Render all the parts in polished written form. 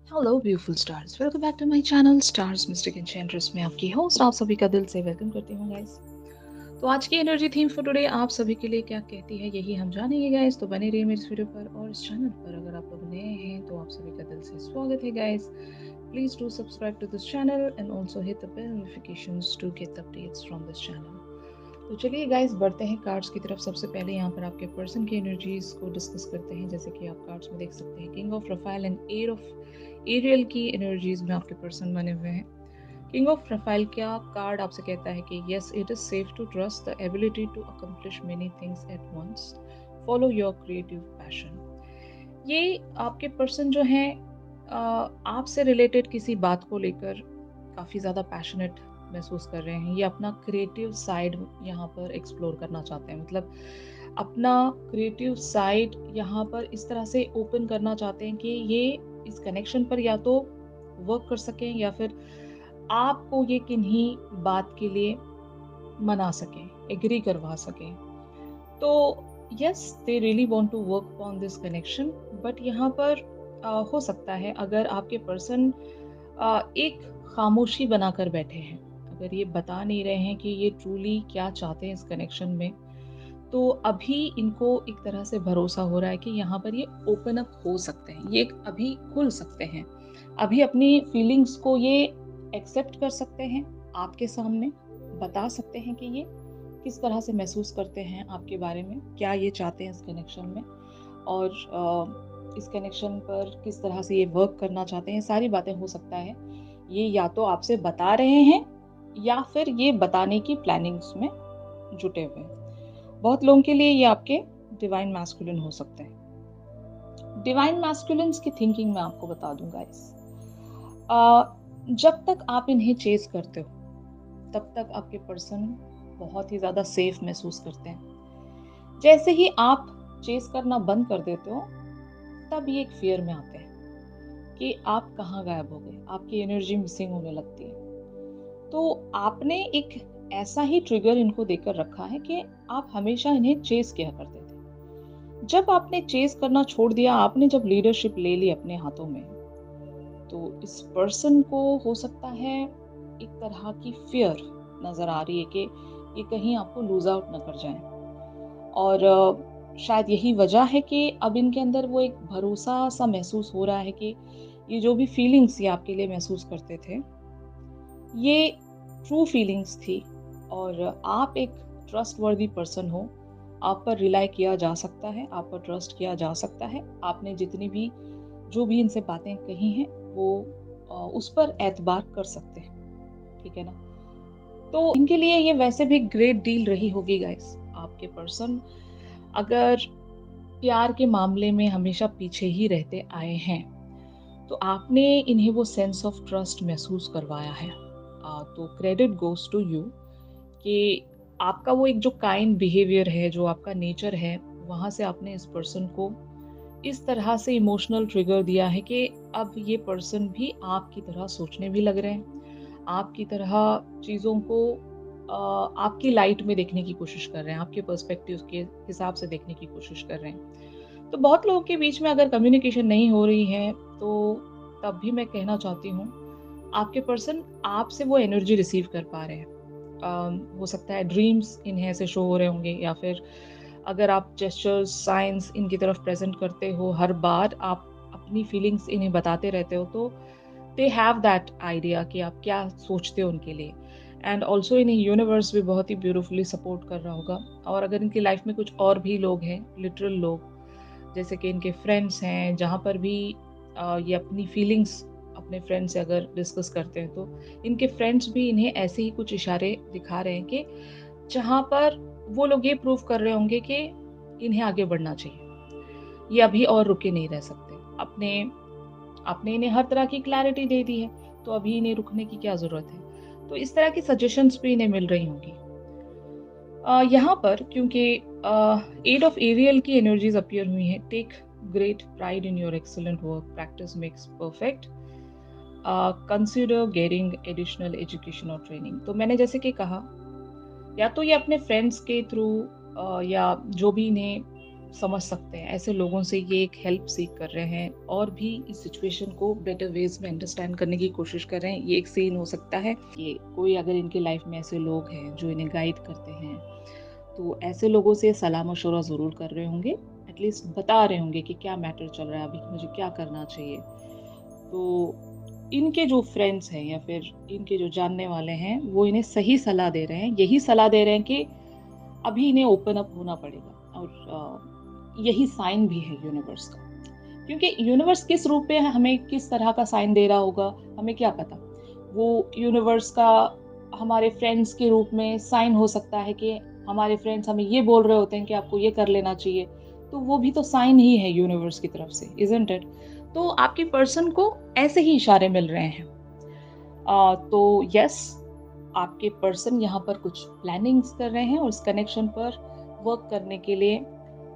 Hello beautiful stars, welcome back to my channel stars mystic enchantress में आपकी host आप सभी का दिल से वेलकम करती हूँ गाइस। तो आज की एनर्जी थीम फॉर टुडे आप सभी के लिए क्या कहती है यही हम जानेंगे गाइस। तो बने रहिए मेरे इस वीडियो पर और इस चैनल पर अगर आप लोग नए हैं तो आप सभी का दिल से स्वागत है guys. Please do subscribe to this channel and also hit the bell notifications to get updates from this channel. तो चलिए गाइस बढ़ते हैं कार्ड्स की तरफ। सबसे पहले यहाँ पर आपके पर्सन की एनर्जीज को डिस्कस करते हैं। जैसे कि आप कार्ड्स में देख सकते हैं king of Raphael and air of Ariel की एनर्जीज में आपके पर्सन बने हुए हैं। किंग ऑफ रफाइल का कार्ड आपसे कहता है कि yes it is safe to trust the ability to accomplish many things at once, follow your creative passion. ये आपके पर्सन जो हैं आपसे रिलेटेड किसी बात को लेकर काफ़ी ज़्यादा पैशनेट महसूस कर रहे हैं। ये अपना क्रिएटिव साइड यहाँ पर एक्सप्लोर करना चाहते हैं। मतलब अपना क्रिएटिव साइड यहाँ पर इस तरह से ओपन करना चाहते हैं कि ये इस कनेक्शन पर या तो वर्क कर सकें या फिर आपको ये किन्हीं बात के लिए मना सकें, एग्री करवा सकें। तो yes they really want to work on this connection, but यहाँ पर हो सकता है अगर आपके पर्सन एक खामोशी बनाकर बैठे हैं, अगर ये बता नहीं रहे हैं कि ये ट्रूली क्या चाहते हैं इस कनेक्शन में, तो अभी इनको एक तरह से भरोसा हो रहा है कि यहाँ पर ये ओपन अप हो सकते हैं, ये अभी खुल सकते हैं, अभी अपनी फीलिंग्स को ये एक्सेप्ट कर सकते हैं, आपके सामने बता सकते हैं कि ये किस तरह से महसूस करते हैं आपके बारे में, क्या ये चाहते हैं इस कनेक्शन में और इस कनेक्शन पर किस तरह से ये वर्क करना चाहते हैं। सारी बातें हो सकता है ये या तो आपसे बता रहे हैं या फिर ये बताने की प्लानिंग्स में जुटे हुए हैं। बहुत लोगों के लिए ये आपके डिवाइन मैस्कुलिन हो सकते हैं। डिवाइन मैस्कुलिन्स की थिंकिंग मैं आपको बता दूं गाइस, जब तक आप इन्हें चेज करते हो तब तक आपके पर्सन बहुत ही ज़्यादा सेफ महसूस करते हैं। जैसे ही आप चेज करना बंद कर देते हो तब ये एक फियर में आते हैं कि आप कहाँ गायब हो गए, आपकी एनर्जी मिसिंग होने लगती है। तो आपने एक ऐसा ही ट्रिगर इनको देकर रखा है कि आप हमेशा इन्हें चेज किया करते थे। जब आपने चेज करना छोड़ दिया, आपने जब लीडरशिप ले ली अपने हाथों में, तो इस पर्सन को हो सकता है एक तरह की फियर नजर आ रही है कि ये कहीं आपको लूज आउट न कर जाए। और शायद यही वजह है कि अब इनके अंदर वो एक भरोसा सा महसूस हो रहा है कि ये जो भी फीलिंग्स ये आपके लिए महसूस करते थे ये ट्रू फीलिंग्स थी और आप एक ट्रस्ट वर्दी पर्सन हो। आप पर रिलाई किया जा सकता है, आप पर ट्रस्ट किया जा सकता है। आपने जितनी भी जो भी इनसे बातें कही हैं वो उस पर एतबार कर सकते हैं, ठीक है ना। तो इनके लिए ये वैसे भी ग्रेट डील रही होगी गाइस। आपके पर्सन अगर प्यार के मामले में हमेशा पीछे ही रहते आए हैं तो आपने इन्हें वो सेंस ऑफ ट्रस्ट महसूस करवाया है। तो क्रेडिट गोज टू यू कि आपका वो एक जो काइंड बिहेवियर है, जो आपका नेचर है, वहाँ से आपने इस पर्सन को इस तरह से इमोशनल ट्रिगर दिया है कि अब ये पर्सन भी आपकी तरह सोचने भी लग रहे हैं, आपकी तरह चीज़ों को आपकी लाइट में देखने की कोशिश कर रहे हैं, आपके पर्सपेक्टिव के हिसाब से देखने की कोशिश कर रहे हैं। तो बहुत लोगों के बीच में अगर कम्युनिकेशन नहीं हो रही है तो तब भी मैं कहना चाहती हूँ आपके पर्सन आपसे वो एनर्जी रिसीव कर पा रहे हैं। हो सकता है ड्रीम्स इन्हें ऐसे शो हो रहे होंगे या फिर अगर आप जेस्चर्स साइंस इनकी तरफ प्रेजेंट करते हो, हर बार आप अपनी फीलिंग्स इन्हें बताते रहते हो, तो दे हैव दैट आइडिया कि आप क्या सोचते हो उनके लिए। एंड ऑल्सो इन्हें यूनिवर्स भी बहुत ही ब्यूटिफुली सपोर्ट कर रहा होगा। और अगर इनकी लाइफ में कुछ और भी लोग हैं, लिटरल लोग, जैसे कि इनके फ्रेंड्स हैं, जहाँ पर भी ये अपनी फीलिंग्स अपने फ्रेंड से अगर डिस्कस करते हैं तो इनके फ्रेंड्स भी इन्हें ऐसे ही कुछ इशारे दिखा रहे हैं कि जहाँ पर वो लोग ये प्रूव कर रहे होंगे कि इन्हें आगे बढ़ना चाहिए, ये अभी और रुके नहीं रह सकते। अपने आपने इन्हें हर तरह की क्लैरिटी दे दी है तो अभी इन्हें रुकने की क्या जरूरत है। तो इस तरह की सजेशंस भी इन्हें मिल रही होंगी। यहाँ पर क्योंकि एट ऑफ एरियल की एनर्जीज अपीयर हुई हैं। Take great pride in your excellent work, practice makes perfect, consider getting additional education और ट्रेनिंग। तो मैंने जैसे कि कहा, या तो ये अपने फ्रेंड्स के थ्रू या जो भी इन्हें समझ सकते हैं, ऐसे लोगों से ये एक हेल्प सीख कर रहे हैं और भी इस सिचुएशन को बेटर वेज में अंडरस्टैंड करने की कोशिश कर रहे हैं। ये एक सीन हो सकता है कि कोई अगर इनकी लाइफ में ऐसे लोग हैं जो इन्हें गाइड करते हैं, तो ऐसे लोगों से सलाह मशवरा ज़रूर कर रहे होंगे, एटलीस्ट बता रहे होंगे कि क्या मैटर चल रहा है अभी, मुझे क्या करना चाहिए। तो इनके जो फ्रेंड्स हैं या फिर इनके जो जानने वाले हैं, वो इन्हें सही सलाह दे रहे हैं। यही सलाह दे रहे हैं कि अभी इन्हें ओपन अप होना पड़ेगा और यही साइन भी है यूनिवर्स का। क्योंकि यूनिवर्स किस रूप में हमें किस तरह का साइन दे रहा होगा, हमें क्या पता। वो यूनिवर्स का हमारे फ्रेंड्स के रूप में साइन हो सकता है कि हमारे फ्रेंड्स हमें ये बोल रहे होते हैं कि आपको ये कर लेना चाहिए, तो वो भी तो साइन ही है यूनिवर्स की तरफ से, इज़न्ट इट? तो आपके पर्सन को ऐसे ही इशारे मिल रहे हैं। तो यस, आपके पर्सन यहाँ पर कुछ प्लानिंग्स कर रहे हैं और उस कनेक्शन पर वर्क करने के लिए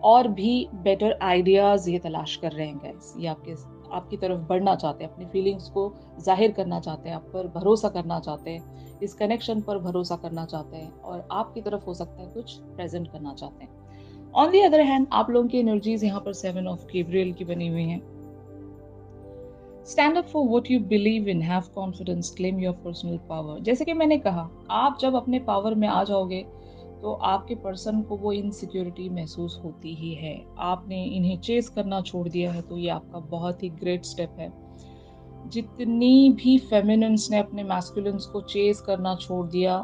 और भी बेटर आइडियाज़ ये तलाश कर रहे हैं गाइस। ये आपकी तरफ बढ़ना चाहते हैं, अपनी फीलिंग्स को ज़ाहिर करना चाहते हैं, आप पर भरोसा करना चाहते हैं, इस कनेक्शन पर भरोसा करना चाहते हैं और आपकी तरफ हो सकता है कुछ प्रेज़ेंट करना चाहते हैं। ऑन द अदर हैंड आप लोगों की एनर्जीज़ यहाँ पर 7 ऑफ गैब्रियल की बनी हुई हैं। Stand up for what you believe in, have confidence, claim your personal power. जैसे कि मैंने कहा, आप जब अपने पावर में आ जाओगे तो आपके पर्सन को वो इनसिक्योरिटी महसूस होती ही है। आपने इन्हें चेस करना छोड़ दिया है तो ये आपका बहुत ही ग्रेट स्टेप है। जितनी भी फेमिनिन्स ने अपने मैस्कुलिन्स को चेस करना छोड़ दिया,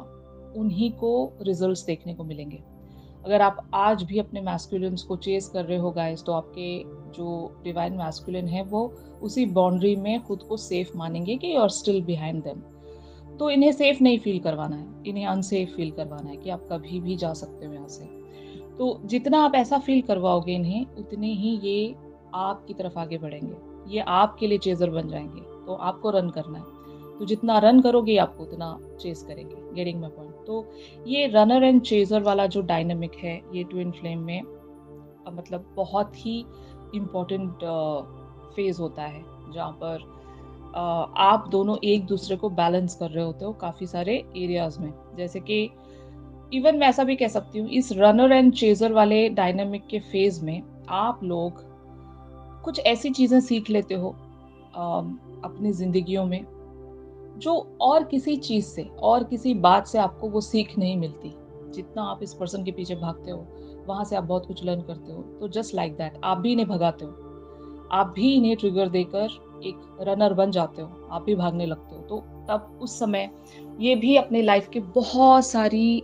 उन्हीं को रिजल्ट्स देखने को मिलेंगे। अगर आप आज भी अपने मैस्कुलिन्स को चेस कर रहे हो गाइस, तो आपके जो डिवाइन मैस्कुलिन है वो उसी बाउंड्री में खुद को सेफ मानेंगे कि you are still behind them. तो इन्हें सेफ नहीं फील करवाना है, इन्हें अनसेफ फील करवाना है कि आप कभी भी जा सकते हो यहाँ से। तो जितना आप ऐसा फील करवाओगे इन्हें, उतने ही ये आपकी तरफ आगे बढ़ेंगे। ये आपके लिए चेजर बन जाएंगे, तो आपको रन करना है। तो जितना रन करोगे आपको उतना चेस करेंगे। Getting my point? तो ये रनर एंड चेजर वाला जो डायनामिक है ये ट्विन फ्लेम में मतलब बहुत ही इम्पोर्टेंट फेज होता है, जहाँ पर आप दोनों एक दूसरे को बैलेंस कर रहे होते हो काफ़ी सारे एरियाज में। जैसे कि इवन मैं ऐसा भी कह सकती हूँ, इस रनर एंड चेजर वाले डायनामिक के फेज में आप लोग कुछ ऐसी चीज़ें सीख लेते हो अपनी ज़िंदगियों में, जो और किसी चीज़ से और किसी बात से आपको वो सीख नहीं मिलती। जितना आप इस पर्सन के पीछे भागते हो, वहाँ से आप बहुत कुछ लर्न करते हो। तो जस्ट लाइक दैट आप भी इन्हें भगाते हो, आप भी इन्हें ट्रिगर देकर एक रनर बन जाते हो, आप भी भागने लगते हो। तो तब उस समय ये भी अपने लाइफ की बहुत सारी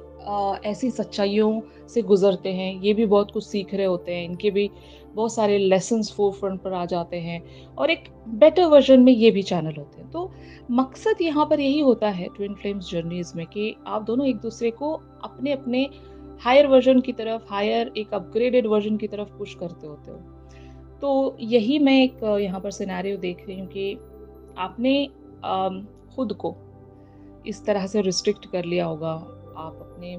ऐसी सच्चाइयों से गुजरते हैं, ये भी बहुत कुछ सीख रहे होते हैं, इनके भी बहुत सारे लेसन्स फोरफ्रंट पर आ जाते हैं और एक बेटर वर्जन में ये भी चैनल होते हैं। तो मकसद यहाँ पर यही होता है ट्विन फ्लेम्स जर्नीज में कि आप दोनों एक दूसरे को अपने अपने हायर वर्जन की तरफ, हायर एक अपग्रेडेड वर्जन की तरफ पुश करते होते हो। तो यही मैं एक यहाँ पर सिनेरियो देख रही हूँ कि आपने खुद को इस तरह से रिस्ट्रिक्ट कर लिया होगा, आप अपने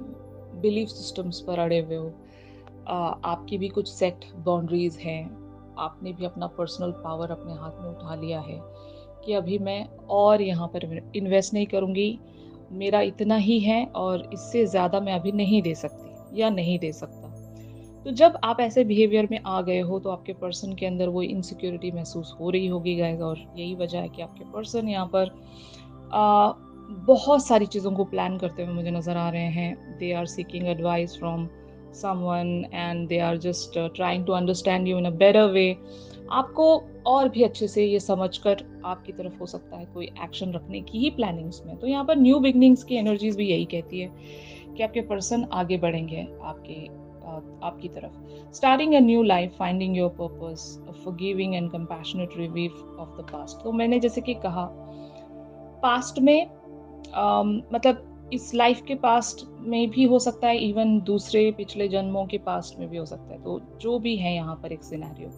बिलीफ सिस्टम्स पर अड़े हुए हो, आपकी भी कुछ सेट बाउंड्रीज हैं, आपने भी अपना पर्सनल पावर अपने हाथ में उठा लिया है कि अभी मैं और यहाँ पर इन्वेस्ट नहीं करूँगी, मेरा इतना ही है और इससे ज़्यादा मैं अभी नहीं दे सकती या नहीं दे सकता। तो जब आप ऐसे बिहेवियर में आ गए हो तो आपके पर्सन के अंदर वो इनसिक्योरिटी महसूस हो रही होगी गाइस, और यही वजह है कि आपके पर्सन यहाँ पर बहुत सारी चीज़ों को प्लान करते हुए मुझे नज़र आ रहे हैं। They are seeking advice from someone and they are just trying to understand you in a better way. आपको और भी अच्छे से ये समझकर आपकी तरफ हो सकता है कोई एक्शन रखने की ही प्लानिंग्स में। तो यहाँ पर न्यू बिगनिंग्स की एनर्जीज भी यही कहती है कि आपके पर्सन आगे बढ़ेंगे आपकी तरफ। Starting a new life, finding your purpose, forgiving and compassionate review of the past. तो मैंने जैसे कि कहा, पास्ट में मतलब इस लाइफ के पास्ट में भी हो सकता है, इवन दूसरे पिछले जन्मों के पास्ट में भी हो सकता है। तो जो भी है यहाँ पर एक सिनेरियो,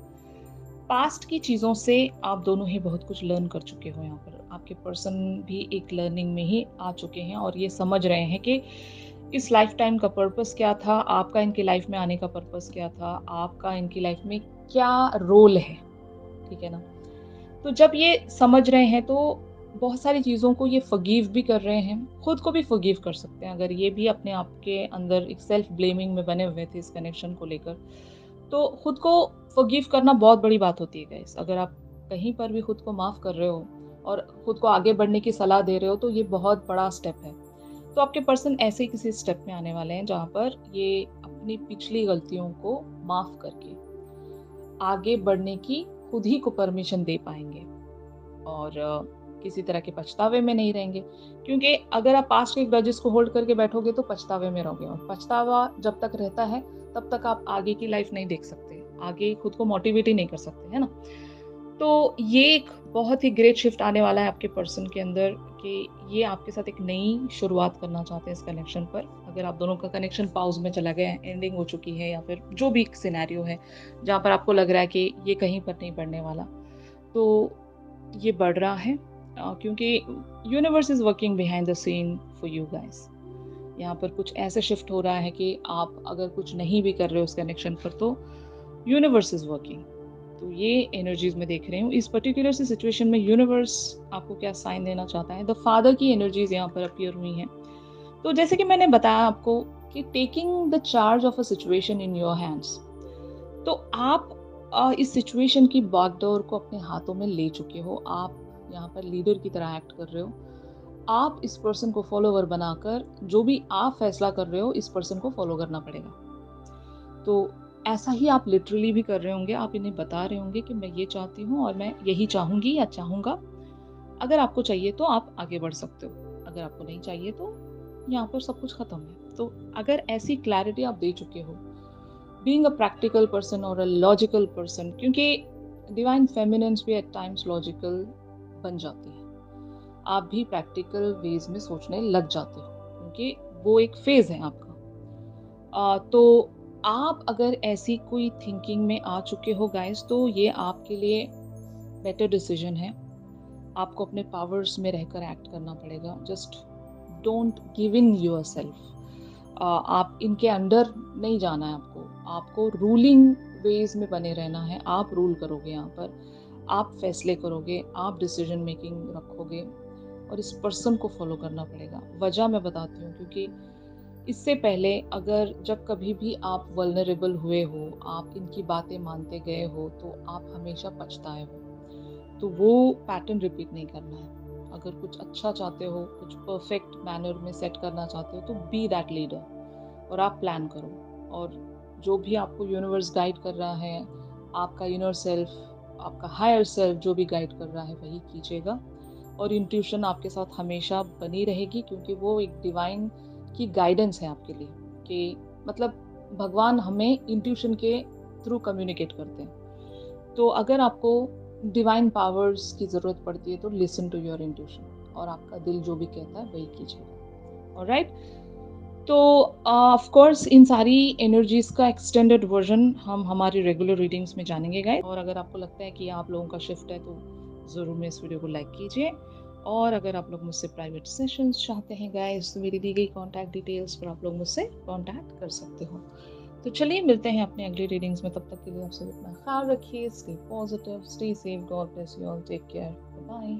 पास्ट की चीज़ों से आप दोनों ही बहुत कुछ लर्न कर चुके हो। यहाँ पर आपके पर्सन भी एक लर्निंग में ही आ चुके हैं और ये समझ रहे हैं कि इस लाइफ टाइम का पर्पस क्या था, आपका इनकी लाइफ में आने का पर्पस क्या था, आपका इनकी लाइफ में क्या रोल है, ठीक है ना। तो जब ये समझ रहे हैं तो बहुत सारी चीज़ों को ये फॉरगिव भी कर रहे हैं, खुद को भी फॉरगिव कर सकते हैं। अगर ये भी अपने आप के अंदर एक सेल्फ ब्लेमिंग में बने हुए थे इस कनेक्शन को लेकर, तो खुद को फ़ॉरगिव करना बहुत बड़ी बात होती है गाइस। अगर आप कहीं पर भी खुद को माफ़ कर रहे हो और खुद को आगे बढ़ने की सलाह दे रहे हो, तो ये बहुत बड़ा स्टेप है। तो आपके पर्सन ऐसे ही किसी स्टेप में आने वाले हैं जहाँ पर ये अपनी पिछली गलतियों को माफ़ करके आगे बढ़ने की खुद ही को परमिशन दे पाएँगे और किसी तरह के पछतावे में नहीं रहेंगे। क्योंकि अगर आप पास्ट के ग्रजेस को होल्ड करके बैठोगे तो पछतावे में रहोगे और पछतावा जब तक रहता है, तब तक आप आगे की लाइफ नहीं देख सकते। आगे खुद को मोटिवेट ही नहीं कर सकते, है ना? तो ये एक बहुत ही ग्रेट शिफ्ट आने वाला है आपके पर्सन के अंदर कि ये आपके साथ एक नई शुरुआत करना चाहते हैं इस कनेक्शन पर। अगर आप दोनों का कनेक्शन पॉज़ में चला गया है, एंडिंग हो चुकी है या फिर जो भी सिनेरियो है, जहाँ पर आपको लग रहा है कि ये कहीं पर नहीं बढ़ने वाला, तो ये बढ़ रहा है क्योंकि universe is working behind the scene for you guys. यहाँ पर कुछ ऐसे शिफ्ट हो रहा है कि आप अगर कुछ नहीं भी कर रहे हो उस कनेक्शन पर, तो यूनिवर्स इज़ वर्किंग। तो ये एनर्जीज़ मैं देख रही हूँ। इस पर्टिकुलर सी सिचुएशन में यूनिवर्स आपको क्या साइन देना चाहता है? द फादर की एनर्जीज़ यहाँ पर अपीयर हुई हैं। तो जैसे कि मैंने बताया आपको कि taking the charge of a situation in your hands. तो आप इस सिचुएशन की बागडोर को अपने हाथों में ले चुके हो। आप यहाँ पर लीडर की तरह एक्ट कर रहे हो। आप इस पर्सन को फॉलोवर बनाकर जो भी आप फैसला कर रहे हो, इस पर्सन को फॉलो करना पड़ेगा। तो ऐसा ही आप लिटरली भी कर रहे होंगे। आप इन्हें बता रहे होंगे कि मैं ये चाहती हूँ और मैं यही चाहूँगी या चाहूँगा। अगर आपको चाहिए तो आप आगे बढ़ सकते हो। अगर आपको नहीं चाहिए तो यहाँ पर सब कुछ खत्म है। तो अगर ऐसी क्लैरिटी आप दे चुके हो, बीइंग अ प्रैक्टिकल पर्सन और अ लॉजिकल पर्सन, क्योंकि डिवाइन फेमिनिन्स भी एट टाइम्स लॉजिकल बन जाती है। आप भी प्रैक्टिकल वेज में सोचने लग जाते हो क्योंकि वो एक फेज है आपका। तो आप अगर ऐसी कोई थिंकिंग में आ चुके हो गाइस, तो ये आपके लिए बेटर डिसीजन है। आपको अपने पावर्स में रहकर एक्ट करना पड़ेगा। Just don't give in yourself. आप इनके अंडर नहीं जाना है आपको। आपको रूलिंग वेज में बने रहना है। आप रूल करोगे यहाँ पर। आप फैसले करोगे, आप डिसीजन मेकिंग रखोगे और इस पर्सन को फॉलो करना पड़ेगा। वजह मैं बताती हूँ क्योंकि इससे पहले अगर जब कभी भी आप वल्नरेबल हुए हो, आप इनकी बातें मानते गए हो, तो आप हमेशा पछताए हो। तो वो पैटर्न रिपीट नहीं करना है। अगर कुछ अच्छा चाहते हो, कुछ परफेक्ट मैनर में सेट करना चाहते हो, तो बी दैट लीडर और आप प्लान करो। और जो भी आपको यूनिवर्स गाइड कर रहा है, आपका इनर सेल्फ, आपका हायर सेल्फ जो भी गाइड कर रहा है, वही कीजिएगा। और इंट्यूशन आपके साथ हमेशा बनी रहेगी क्योंकि वो एक डिवाइन की गाइडेंस है आपके लिए कि मतलब भगवान हमें इंट्यूशन के थ्रू कम्युनिकेट करते हैं। तो अगर आपको डिवाइन पावर्स की ज़रूरत पड़ती है तो लिसन टू योर इंट्यूशन और आपका दिल जो भी कहता है वही कीजिएगा। ऑलराइट। तो ऑफ कोर्स इन सारी एनर्जीज का एक्सटेंडेड वर्जन हम हमारी रेगुलर रीडिंग्स में जानेंगे गाइस। और अगर आपको लगता है कि आप लोगों का शिफ्ट है तो ज़रूर में इस वीडियो को लाइक कीजिए। और अगर आप लोग मुझसे प्राइवेट सेशंस चाहते हैं गाइस, तो मेरी दी गई कॉन्टैक्ट डिटेल्स पर आप लोग मुझसे कॉन्टैक्ट कर सकते हो। तो चलिए मिलते हैं अपने अगली रीडिंग्स में। तब तक के लिए आप सब अपना ख्याल रखिए। Stay positive, stay safe, God bless you all, take care, bye.